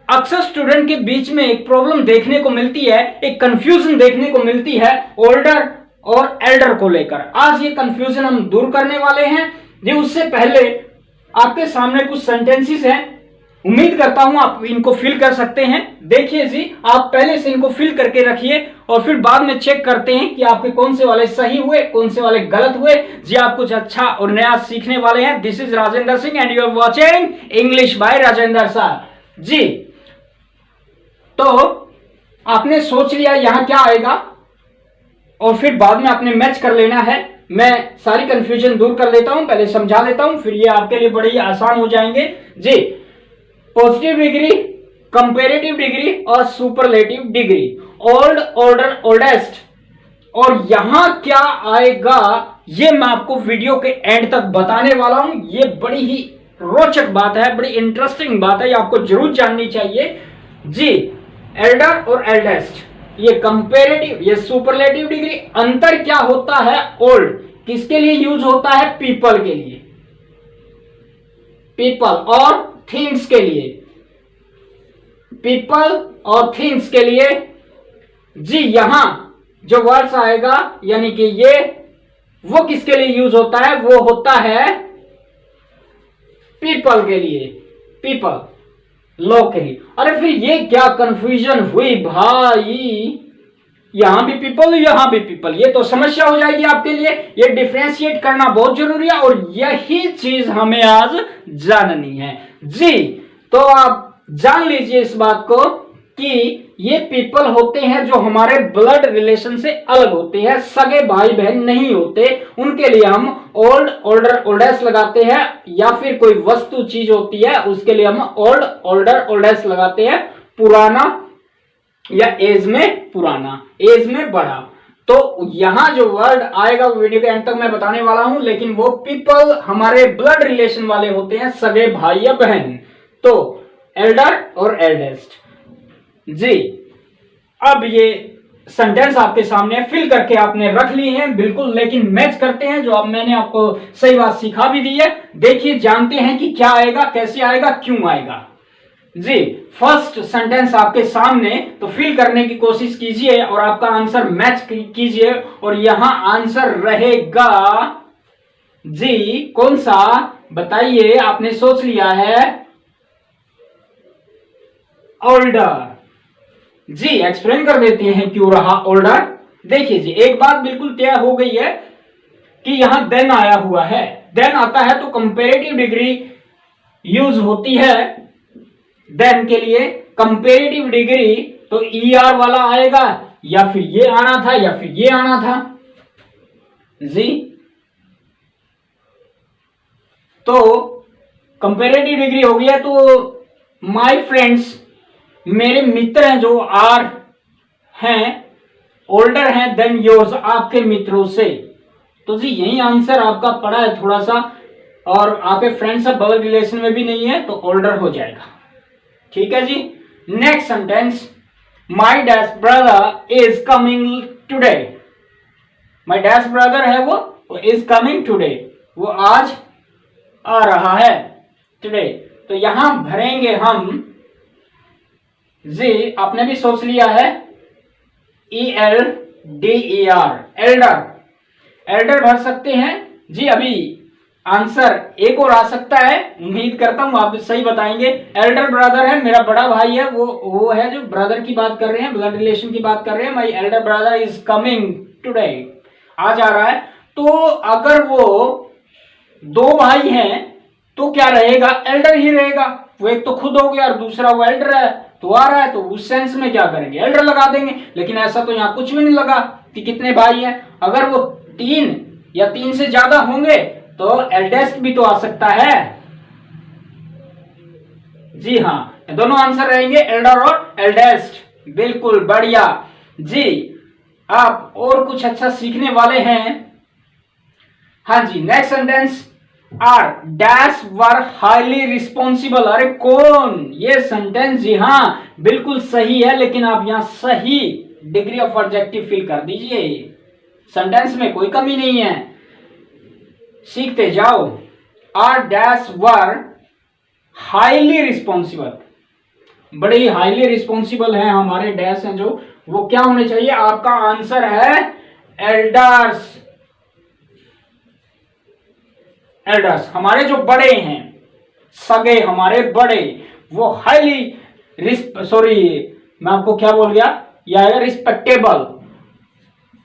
अक्सर स्टूडेंट के बीच में एक प्रॉब्लम देखने को मिलती है, एक कंफ्यूजन देखने को मिलती है ओल्डर और एल्डर को लेकर। आज ये कंफ्यूजन हम दूर करने वाले हैं जी। उससे पहले आपके सामने कुछ सेंटेंसेस हैं, उम्मीद करता हूं आप इनको फिल कर सकते हैं। देखिए जी, आप पहले से इनको फिल करके रखिए और फिर बाद में चेक करते हैं कि आपके कौन से वाले सही हुए, कौन से वाले गलत हुए। जी आप कुछ अच्छा और नया सीखने वाले हैं। This is Rajendra Singh and you are watching English by Rajendra sir ji. तो आपने सोच लिया यहां क्या आएगा और फिर बाद में आपने मैच कर लेना है। मैं सारी कंफ्यूजन दूर कर देता हूं, पहले समझा देता हूं, फिर ये आपके लिए बड़े ही आसान हो जाएंगे जी। पॉजिटिव डिग्री, कंपेरेटिव डिग्री और superlative degree, old, older, oldest. और यहां क्या आएगा ये मैं आपको वीडियो के एंड तक बताने वाला हूं। ये बड़ी ही रोचक बात है, बड़ी इंटरेस्टिंग बात है, ये आपको जरूर जाननी चाहिए जी। एल्डर और एल्डेस्ट, ये कंपेरेटिव, ये सुपरलेटिव डिग्री। अंतर क्या होता है? ओल्ड किसके लिए यूज होता है? पीपल के लिए, पीपल और थिंग्स के लिए, पीपल और थिंग्स के लिए जी। यहां जो वर्ड्स आएगा यानी कि ये वो किसके लिए यूज होता है? वो होता है पीपल के लिए, पीपल, लोग के लिए। अरे फिर ये क्या कंफ्यूजन हुई भाई, यहां भी पीपल यहां भी पीपल, ये तो समस्या हो जाएगी आपके लिए। ये डिफरेंशिएट करना बहुत जरूरी है और यही चीज हमें आज जाननी है जी। तो आप जान लीजिए इस बात को कि ये पीपल होते हैं जो हमारे ब्लड रिलेशन से अलग होते हैं, सगे भाई बहन नहीं होते। उनके लिए हम ओल्ड, ओल्डर, ओल्डेस्ट लगाते हैं, या फिर कोई वस्तु चीज होती है उसके लिए हम ओल्ड, ओल्डर, ओल्डेस्ट लगाते हैं। पुराना या एज में पुराना, एज में बड़ा। तो यहां जो वर्ड आएगा वो वीडियो के एंड तक मैं बताने वाला हूं, लेकिन वो पीपल हमारे ब्लड रिलेशन वाले होते हैं, सगे भाई या बहन। तो एल्डर और एल्डेस्ट जी। अब ये सेंटेंस आपके सामने फिल करके आपने रख ली हैं बिल्कुल, लेकिन मैच करते हैं जो अब मैंने आपको सही बात सिखा भी दी है। देखिए जानते हैं कि क्या आएगा, कैसे आएगा, क्यों आएगा जी। फर्स्ट सेंटेंस आपके सामने, तो फिल करने की कोशिश कीजिए और आपका आंसर मैच कीजिए। और यहां आंसर रहेगा जी कौन सा बताइए? आपने सोच लिया है ओल्डर जी। एक्सप्लेन कर देते हैं क्यों रहा ओल्डर। देखिए जी, एक बात बिल्कुल तय हो गई है कि यहां देन आया हुआ है। देन आता है तो कंपेरेटिव डिग्री यूज होती है देन के लिए। कंपेरेटिव डिग्री तो ER वाला आएगा, या फिर ये आना था या फिर ये आना था जी। तो कंपेरेटिव डिग्री हो गया तो माय फ्रेंड्स, मेरे मित्र हैं जो आर हैं, ओल्डर हैं देन योर्स, आपके मित्रों से। तो जी यही आंसर आपका पड़ा है थोड़ा सा, और आपके फ्रेंड्स अब ब्लड रिलेशन में भी नहीं है तो ओल्डर हो जाएगा। ठीक है जी। Next sentence, my dash brother is coming today. My dash brother है वो इज कमिंग टुडे, वो आज आ रहा है, टुडे। तो यहां भरेंगे हम जी, आपने भी सोच लिया है ELDER, एल्डर। एल्डर भर सकते हैं जी। अभी आंसर एक और आ सकता है, उम्मीद करता हूं आप सही बताएंगे। एल्डर ब्रदर है, मेरा बड़ा भाई है, वो है जो ब्रदर की बात कर रहे हैं, ब्लड रिलेशन की बात कर रहे हैं। My Elder brother is coming today, आज आ रहा है। तो अगर वो दो भाई हैं तो क्या रहेगा? एल्डर ही रहेगा। वो एक तो खुद हो गया और दूसरा वो एल्डर है तो आ रहा है, तो उस सेंस में क्या करेंगे? एल्डर लगा देंगे। लेकिन ऐसा तो यहां कुछ भी नहीं लगा कि कितने भाई हैं। अगर वो 3 या 3 से ज्यादा होंगे तो एल्डेस्ट भी तो आ सकता है जी। हाँ, दोनों आंसर रहेंगे एल्डर और एल्डेस्ट। बिल्कुल बढ़िया जी। आप और कुछ अच्छा सीखने वाले हैं। हाँ जी, next sentence, are dash were highly responsible. अरे कौन? ये सेंटेंस जी हाँ बिल्कुल सही है, लेकिन आप यहां सही डिग्री ऑफ एडजेक्टिव फिल कर दीजिए। सेंटेंस में कोई कमी नहीं है, सीखते जाओ। Are dash were highly responsible, बड़े ही हाईली रिस्पॉन्सिबल हैं हमारे डैश हैं जो, वो क्या होने चाहिए? आपका आंसर है एल्डर्स। एल्डर्स हमारे जो बड़े हैं, सगे हमारे बड़े, वो हाईली सॉरी मैं आपको क्या बोल गया, यह है रिस्पेक्टेबल,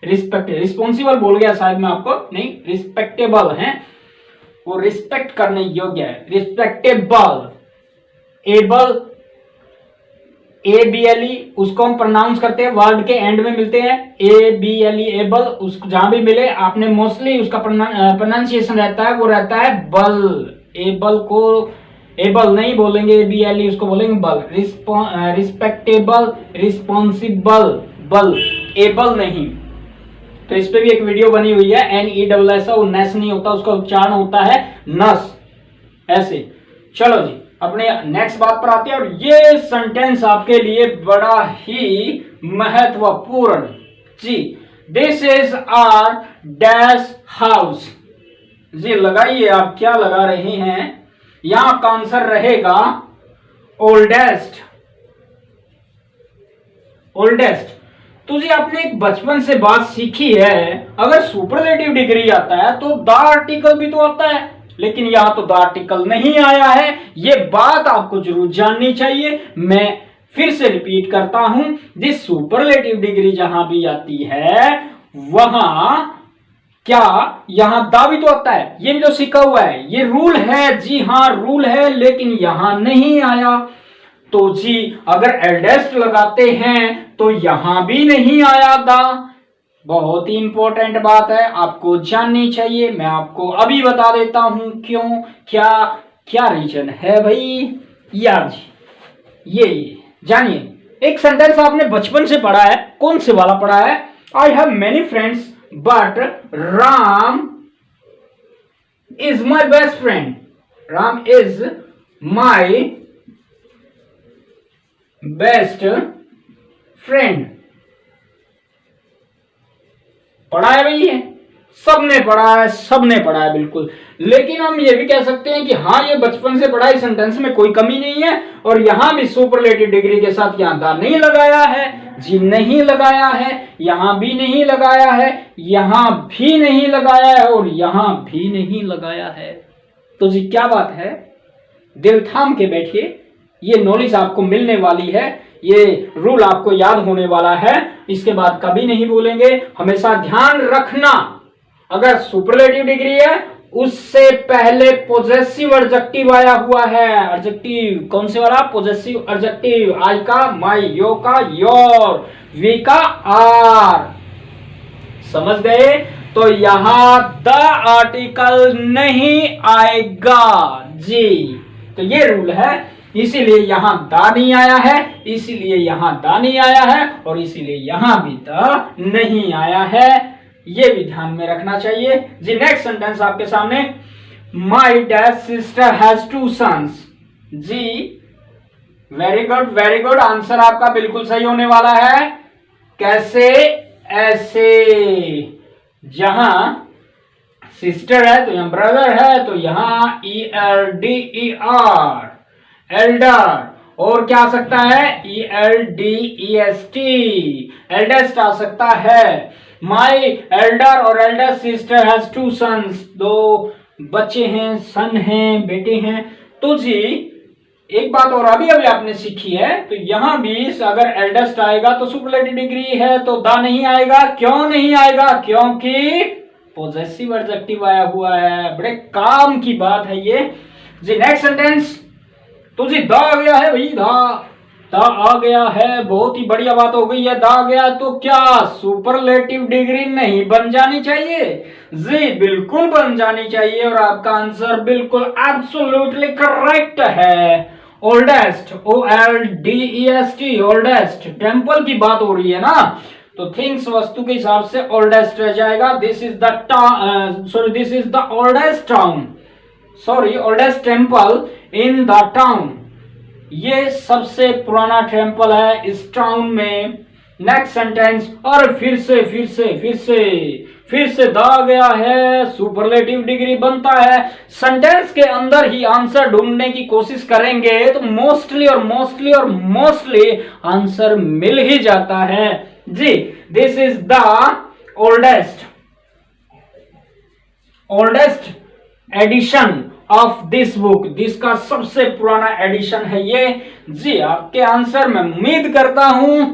रिस्पॉन्सिबल बोल गया शायद मैं आपको, नहीं रिस्पेक्टेबल हैं, वो रिस्पेक्ट करने योग्य है, रिस्पेक्टेबल। एबल, ABLE उसको हम प्रोनाउंस करते हैं, वर्ड के एंड में मिलते हैं ABLE एबल, उसको जहां भी मिले आपने मोस्टली उसका प्रोनाउंसिएशन रहता है, वो रहता है बल। एबल को एबल नहीं बोलेंगे, ABLE उसको बोलेंगे बल। रिस्पेक्टेबल, रिस्पॉन्सिबल, बल, एबल नहीं। तो इस पे भी एक वीडियो बनी हुई है, NESS, वो नेस नहीं होता, उसका उच्चारण होता है नस, ऐसे। चलो जी अपने नेक्स्ट बात पर आते हैं, और ये सेंटेंस आपके लिए बड़ा ही महत्वपूर्ण जी। This is our dash house. जी लगाइए, आप क्या लगा रहे हैं? यहां का आंसर रहेगा ओल्डेस्ट। ओल्डेस्ट। तो जी आपने एक बचपन से बात सीखी है, अगर सुपरलेटिव डिग्री आता है तो द आर्टिकल भी तो आता है, लेकिन यहां तो द आर्टिकल नहीं आया है। ये बात आपको जरूर जाननी चाहिए। मैं फिर से रिपीट करता हूं, जिस सुपरलेटिव डिग्री जहां भी आती है वहां क्या यहां दा भी तो आता है, ये भी तो सीखा हुआ है, ये रूल है। जी हां रूल है, लेकिन यहां नहीं आया। तो जी अगर एल्डेस्ट लगाते हैं तो यहां भी नहीं आया दा। बहुत ही इंपॉर्टेंट बात है, आपको जाननी चाहिए। मैं आपको अभी बता देता हूं क्यों, क्या क्या रीजन है भाई। यार जी ये जानिए, एक सेंटेंस आपने बचपन से पढ़ा है, कौन से वाला पढ़ा है? I have many friends but Ram is my best friend. Ram is my best friend. पढ़ा है भाई, ये सबने पढ़ा है, सबने पढ़ा है बिल्कुल। लेकिन हम ये भी कह सकते हैं कि हाँ ये बचपन से पढ़ा, इस सेंटेंस में कोई कमी नहीं है। और यहां भी सुपरलेटिव डिग्री के साथ यहां दा नहीं लगाया है, जी नहीं लगाया है, यहां भी नहीं लगाया है, यहां भी नहीं लगाया है, और यहां भी नहीं लगाया है। तो जी क्या बात है, दिल थाम के बैठिए, ये नॉलेज आपको मिलने वाली है, ये रूल आपको याद होने वाला है, इसके बाद कभी नहीं भूलेंगे। हमेशा ध्यान रखना, अगर सुपरलेटिव डिग्री है उससे पहले पॉजेसिव एडजेक्टिव आया हुआ है। एडजेक्टिव कौन से वाला? Possessive adjective. आई का माई, यो का योर, वी का आर। समझ गए? तो यहां द आर्टिकल नहीं आएगा जी। तो ये रूल है, इसीलिए यहां दा नहीं आया है, इसीलिए यहां दा नहीं आया है, और इसीलिए यहां भी दा नहीं आया है। ये भी ध्यान में रखना चाहिए जी। नेक्स्ट सेंटेंस आपके सामने, my dad sister has 2 sons. जी very good, very good. Answer आपका बिल्कुल सही होने वाला है। कैसे? ऐसे। जहां सिस्टर है तो यहां ब्रदर है, तो यहां ELDER, एल्डर। और क्या आ सकता है? ELDEST, एल्डेस्ट आ सकता है। माई एल्डर और एल्डर सिस्टर हैज 2 सन्स, 2 बच्चे हैं, सन हैं, बेटे हैं। तो जी एक बात और अभी अभी आपने सीखी है, तो यहां भी अगर एल्डेस्ट आएगा तो सुपरलेटिव डिग्री है तो दा नहीं आएगा। क्यों नहीं आएगा? क्योंकि पॉजेसिव एडजेक्टिव आया हुआ है। बड़े काम की बात है ये जी। नेक्स्ट सेंटेंस, तो जी दा आ गया है भाई, दा आ गया है, बहुत ही बढ़िया बात हो गई है। दा आ गया तो क्या सुपरलेटिव डिग्री नहीं बन जानी चाहिए? जी बिल्कुल बन जानी चाहिए, और आपका आंसर बिल्कुल एब्सोल्युटली करेक्ट है। Oldest, OLDEST, oldest. टेम्पल की बात हो रही है ना, तो थिंग्स वस्तु के हिसाब से ओल्डेस्ट रह जाएगा। This is the sorry this is the oldest town, sorry oldest temple in the town. ये सबसे पुराना टेम्पल है इस टाउन में। नेक्स्ट सेंटेंस, और फिर से फिर से द गया है, सुपरलेटिव डिग्री बनता है। सेंटेंस के अंदर ही आंसर ढूंढने की कोशिश करेंगे तो मोस्टली और मोस्टली आंसर मिल ही जाता है जी। This is the oldest edition of this book. This का सबसे पुराना एडिशन है ये जी। आपके आंसर मैं उम्मीद करता हूं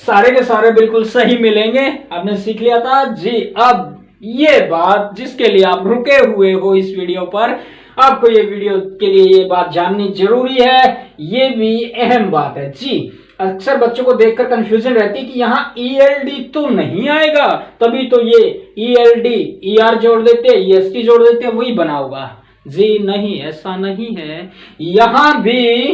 सारे के सारे बिल्कुल सही मिलेंगे। आपने सीख लिया था जी। अब ये बात जिसके लिए आप रुके हुए हो इस वीडियो पर, आपको ये वीडियो के लिए ये बात जाननी जरूरी है, ये भी अहम बात है जी। अक्सर बच्चों को देखकर कंफ्यूजन रहती है कि यहाँ ईएलडी तो नहीं आएगा, तभी तो ये ईएलडी ईआर जोड़ देते, ईएसटी जोड़ देते, वही बना होगा जी। नहीं, ऐसा नहीं है। यहां भी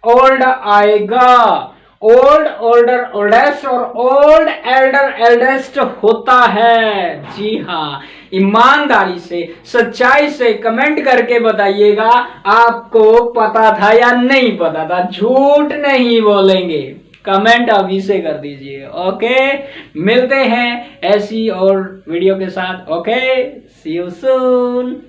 ओल्ड आएगा। ओल्ड, ओल्डर, ओल्डेस्ट और ओल्ड, एल्डर, एल्डेस्ट होता है जी हाँ। ईमानदारी से, सच्चाई से कमेंट करके बताइएगा आपको पता था या नहीं पता था। झूठ नहीं बोलेंगे, कमेंट अभी से कर दीजिए। ओके, मिलते हैं ऐसी और वीडियो के साथ। Okay, see you soon.